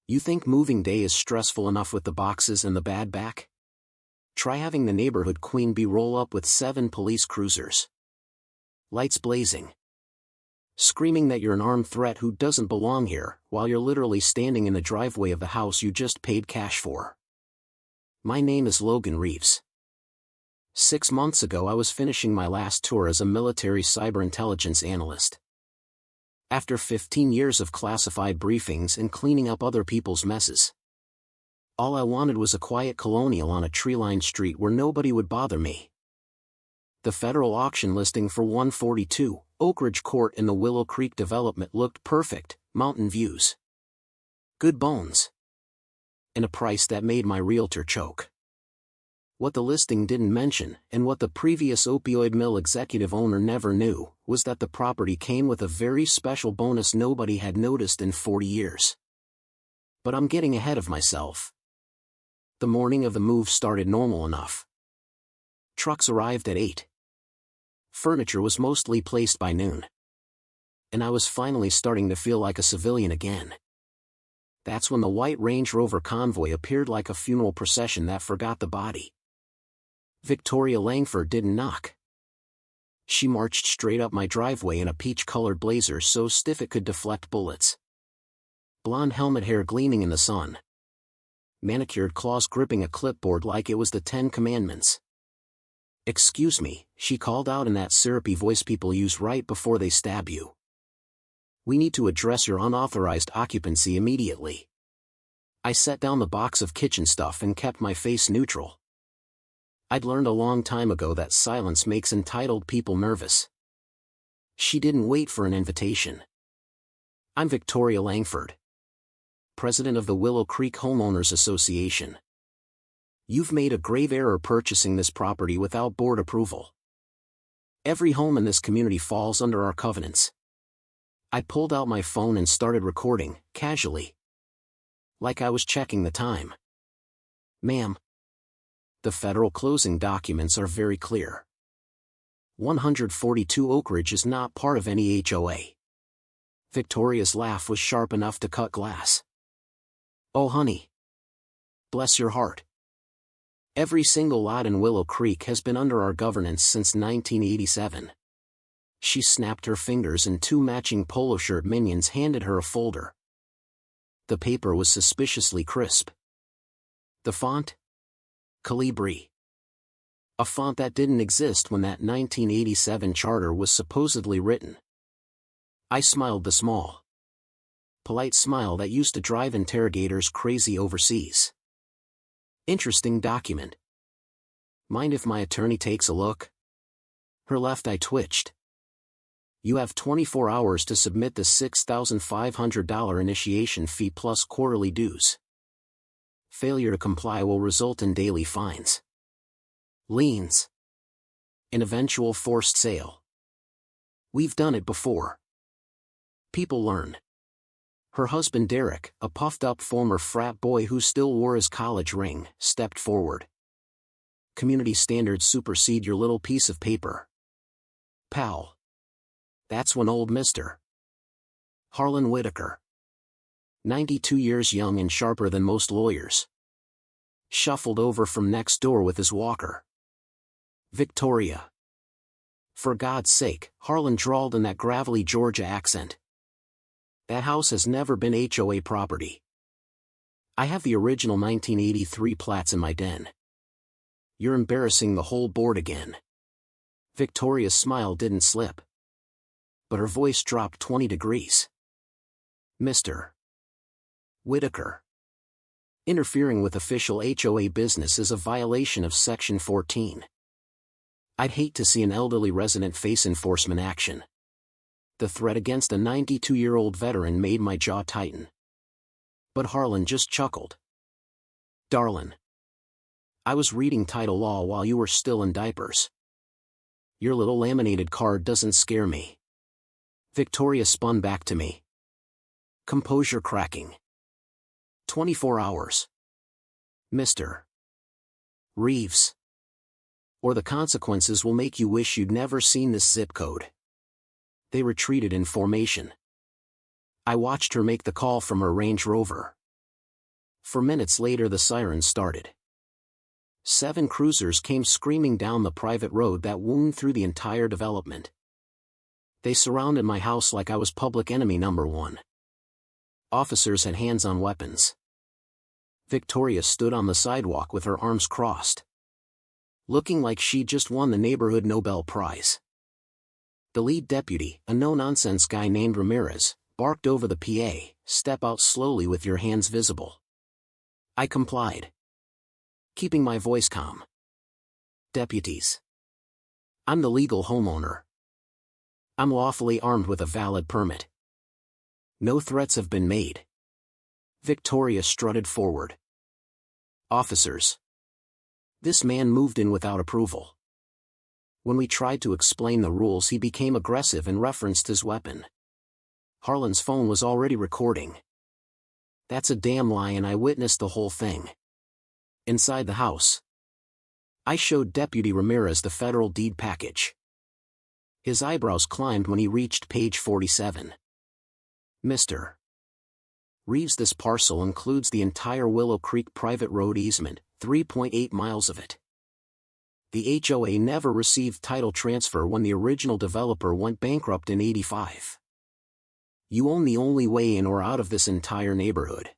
You think moving day is stressful enough with the boxes and the bad back? Try having the neighborhood queen bee roll up with 7 police cruisers. Lights blazing. Screaming that you're an armed threat who doesn't belong here, while you're literally standing in the driveway of the house you just paid cash for. My name is Logan Reeves. 6 months ago I was finishing my last tour as a military cyber intelligence analyst. After 15 years of classified briefings and cleaning up other people's messes, all I wanted was a quiet colonial on a tree-lined street where nobody would bother me. The federal auction listing for 142 Oak Ridge Court in the Willow Creek development looked perfect, mountain views, good bones, and a price that made my realtor choke. What the listing didn't mention, and what the previous opioid mill executive owner never knew, was that the property came with a very special bonus nobody had noticed in 40 years. But I'm getting ahead of myself. The morning of the move started normal enough. Trucks arrived at 8. Furniture was mostly placed by noon. And I was finally starting to feel like a civilian again. That's when the white Range Rover convoy appeared like a funeral procession that forgot the body. Victoria Langford didn't knock. She marched straight up my driveway in a peach-colored blazer so stiff it could deflect bullets. Blonde helmet hair gleaming in the sun. Manicured claws gripping a clipboard like it was the 10 Commandments. "Excuse me," she called out in that syrupy voice people use right before they stab you. "We need to address your unauthorized occupancy immediately." I set down the box of kitchen stuff and kept my face neutral. I'd learned a long time ago that silence makes entitled people nervous. She didn't wait for an invitation. "I'm Victoria Langford, president of the Willow Creek Homeowners Association. You've made a grave error purchasing this property without board approval. Every home in this community falls under our covenants." I pulled out my phone and started recording, casually, like I was checking the time. "Ma'am, the federal closing documents are very clear. 142 Oak Ridge is not part of any HOA." Victoria's laugh was sharp enough to cut glass. "Oh honey, bless your heart. Every single lot in Willow Creek has been under our governance since 1987. She snapped her fingers and 2 matching polo shirt minions handed her a folder. The paper was suspiciously crisp. The font? Calibri. A font that didn't exist when that 1987 charter was supposedly written. I smiled the small, polite smile that used to drive interrogators crazy overseas. "Interesting document. Mind if my attorney takes a look?" Her left eye twitched. "You have 24 hours to submit the $6,500 initiation fee plus quarterly dues. Failure to comply will result in daily fines, liens, and eventual forced sale. We've done it before. People learn." Her husband Derek, a puffed-up former frat boy who still wore his college ring, stepped forward. "Community standards supersede your little piece of paper, pal." That's when old Mr. Harlan Whitaker, 92 years young and sharper than most lawyers, shuffled over from next door with his walker. "Victoria." "For God's sake," Harlan drawled in that gravelly Georgia accent. "That house has never been HOA property. I have the original 1983 plats in my den. You're embarrassing the whole board again." Victoria's smile didn't slip, but her voice dropped 20 degrees. "Mr. Whitaker, interfering with official HOA business is a violation of Section 14. I'd hate to see an elderly resident face enforcement action." The threat against a 92-year-old veteran made my jaw tighten. But Harlan just chuckled. "Darlin', I was reading title law while you were still in diapers. Your little laminated card doesn't scare me." Victoria spun back to me. Composure cracking. 24 hours. Mr. Reeves. Or the consequences will make you wish you'd never seen this zip code. They retreated in formation. I watched her make the call from her Range Rover. For minutes later the sirens started. 7 cruisers came screaming down the private road that wound through the entire development. They surrounded my house like I was public enemy number 1. Officers had hands on weapons. Victoria stood on the sidewalk with her arms crossed, looking like she just won the neighborhood Nobel Prize. The lead deputy, a no-nonsense guy named Ramirez, barked over the PA, "Step out slowly with your hands visible." I complied, keeping my voice calm. "Deputies, I'm the legal homeowner. I'm lawfully armed with a valid permit. No threats have been made." Victoria strutted forward. "Officers." This man moved in without approval. When we tried to explain the rules, he became aggressive and referenced his weapon. Harlan's phone was already recording. "That's a damn lie, and I witnessed the whole thing." Inside the house, I showed Deputy Ramirez the federal deed package. His eyebrows climbed when he reached page 47. "Mr. Reeves, this parcel includes the entire Willow Creek private road easement, 3.8 miles of it. The HOA never received title transfer when the original developer went bankrupt in '85. You own the only way in or out of this entire neighborhood."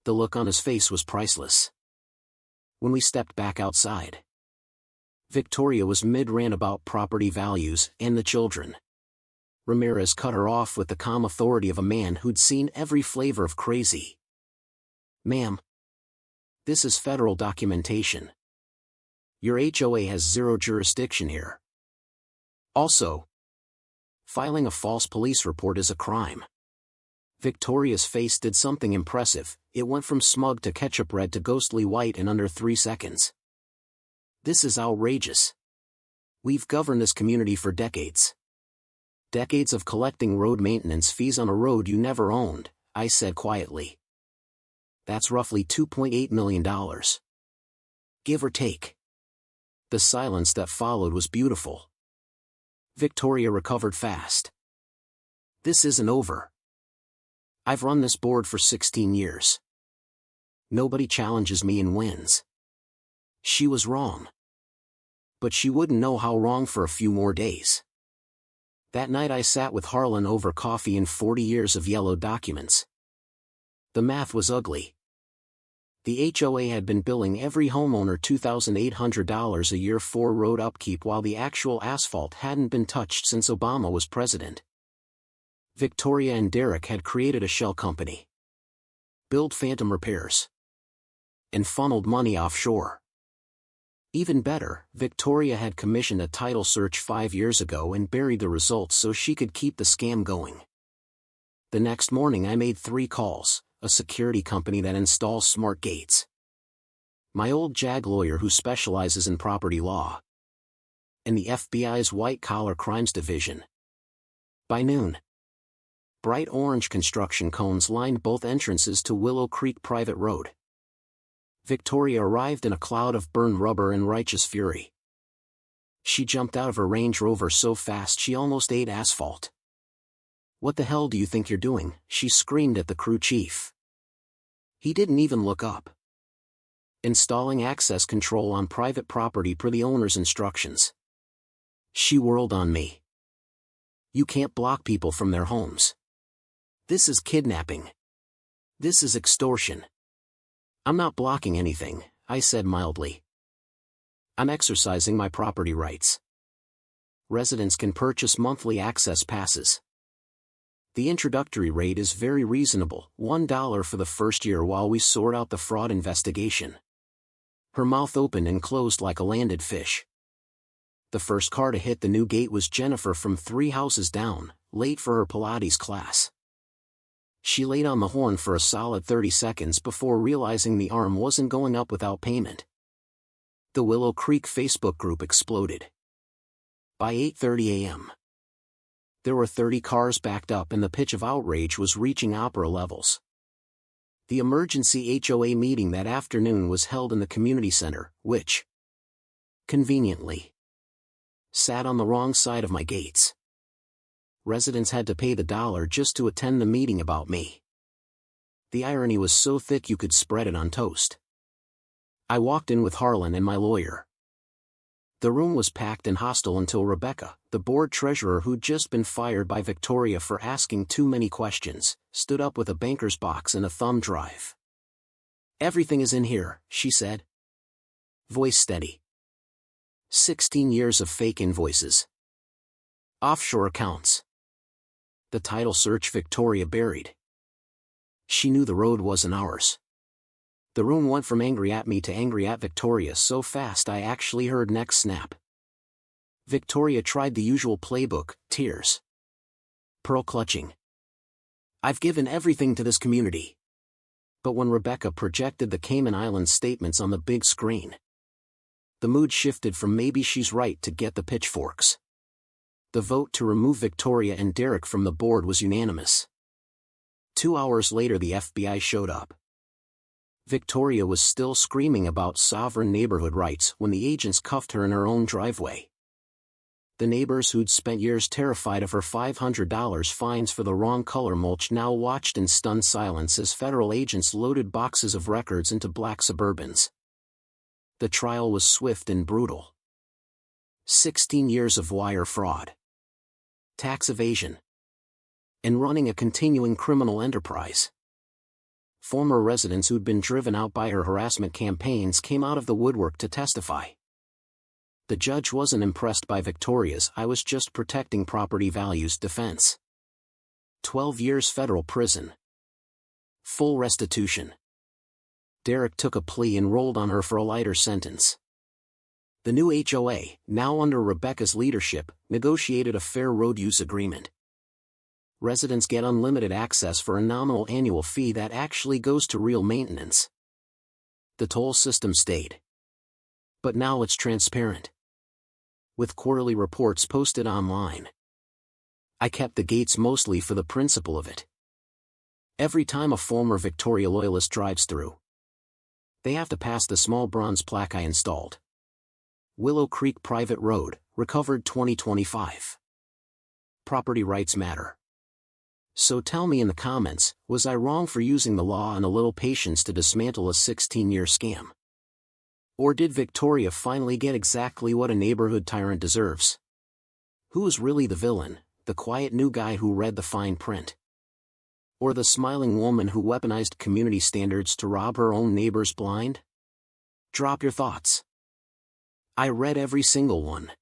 The look on his face was priceless. When we stepped back outside, Victoria was mid-rant about property values and the children. Ramirez cut her off with the calm authority of a man who'd seen every flavor of crazy. "Ma'am, this is federal documentation. Your HOA has zero jurisdiction here. Also, filing a false police report is a crime." Victoria's face did something impressive. It went from smug to ketchup red to ghostly white in under 3 seconds. "This is outrageous. We've governed this community for decades. Decades of collecting road maintenance fees on a road you never owned," I said quietly. "That's roughly $2.8 million. Give or take." The silence that followed was beautiful. Victoria recovered fast. "This isn't over. I've run this board for 16 years. Nobody challenges me and wins." She was wrong. But she wouldn't know how wrong for a few more days. That night I sat with Harlan over coffee and 40 years of yellow documents. The math was ugly. The HOA had been billing every homeowner $2,800 a year for road upkeep while the actual asphalt hadn't been touched since Obama was president. Victoria and Derek had created a shell company, billed phantom repairs, and funneled money offshore. Even better, Victoria had commissioned a title search 5 years ago and buried the results so she could keep the scam going. The next morning I made 3 calls, a security company that installs smart gates, my old JAG lawyer who specializes in property law, and the FBI's white-collar crimes division. By noon, bright orange construction cones lined both entrances to Willow Creek Private Road. Victoria arrived in a cloud of burned rubber and righteous fury. She jumped out of her Range Rover so fast she almost ate asphalt. "What the hell do you think you're doing?" she screamed at the crew chief. He didn't even look up. "Installing access control on private property per the owner's instructions." She whirled on me. "You can't block people from their homes. This is kidnapping. This is extortion." "I'm not blocking anything," I said mildly. "I'm exercising my property rights. Residents can purchase monthly access passes. The introductory rate is very reasonable, $1 for the first year while we sort out the fraud investigation." Her mouth opened and closed like a landed fish. The first car to hit the new gate was Jennifer from 3 houses down, late for her Pilates class. She laid on the horn for a solid 30 seconds before realizing the arm wasn't going up without payment. The Willow Creek Facebook group exploded. By 8:30 a.m., there were 30 cars backed up and the pitch of outrage was reaching opera levels. The emergency HOA meeting that afternoon was held in the community center, which, conveniently, sat on the wrong side of my gates. Residents had to pay the $1 just to attend the meeting about me. The irony was so thick you could spread it on toast. I walked in with Harlan and my lawyer. The room was packed and hostile until Rebecca, the board treasurer who'd just been fired by Victoria for asking too many questions, stood up with a banker's box and a thumb drive. "Everything is in here," she said. Voice steady. 16 years of fake invoices. Offshore accounts. The title search Victoria buried. She knew the road wasn't ours. The room went from angry at me to angry at Victoria so fast I actually heard necks snap. Victoria tried the usual playbook, tears. Pearl clutching. "I've given everything to this community." But when Rebecca projected the Cayman Islands statements on the big screen, the mood shifted from maybe she's right to get the pitchforks. The vote to remove Victoria and Derek from the board was unanimous. 2 hours later the FBI showed up. Victoria was still screaming about sovereign neighborhood rights when the agents cuffed her in her own driveway. The neighbors who'd spent years terrified of her $500 fines for the wrong color mulch now watched in stunned silence as federal agents loaded boxes of records into black Suburbans. The trial was swift and brutal. 16 years of wire fraud, tax evasion, and running a continuing criminal enterprise. Former residents who'd been driven out by her harassment campaigns came out of the woodwork to testify. The judge wasn't impressed by Victoria's "I was just protecting property values" defense. 12 years federal prison. Full restitution. Derek took a plea and rolled on her for a lighter sentence. The new HOA, now under Rebecca's leadership, negotiated a fair road use agreement. Residents get unlimited access for a nominal annual fee that actually goes to real maintenance. The toll system stayed. But now it's transparent, with quarterly reports posted online. I kept the gates mostly for the principle of it. Every time a former Victoria loyalist drives through, they have to pass the small bronze plaque I installed. Willow Creek Private Road, recovered 2025. Property rights matter. So tell me in the comments, was I wrong for using the law and a little patience to dismantle a 16-year scam? Or did Victoria finally get exactly what a neighborhood tyrant deserves? Who is really the villain, the quiet new guy who read the fine print? Or the smiling woman who weaponized community standards to rob her own neighbors blind? Drop your thoughts. I read every single one.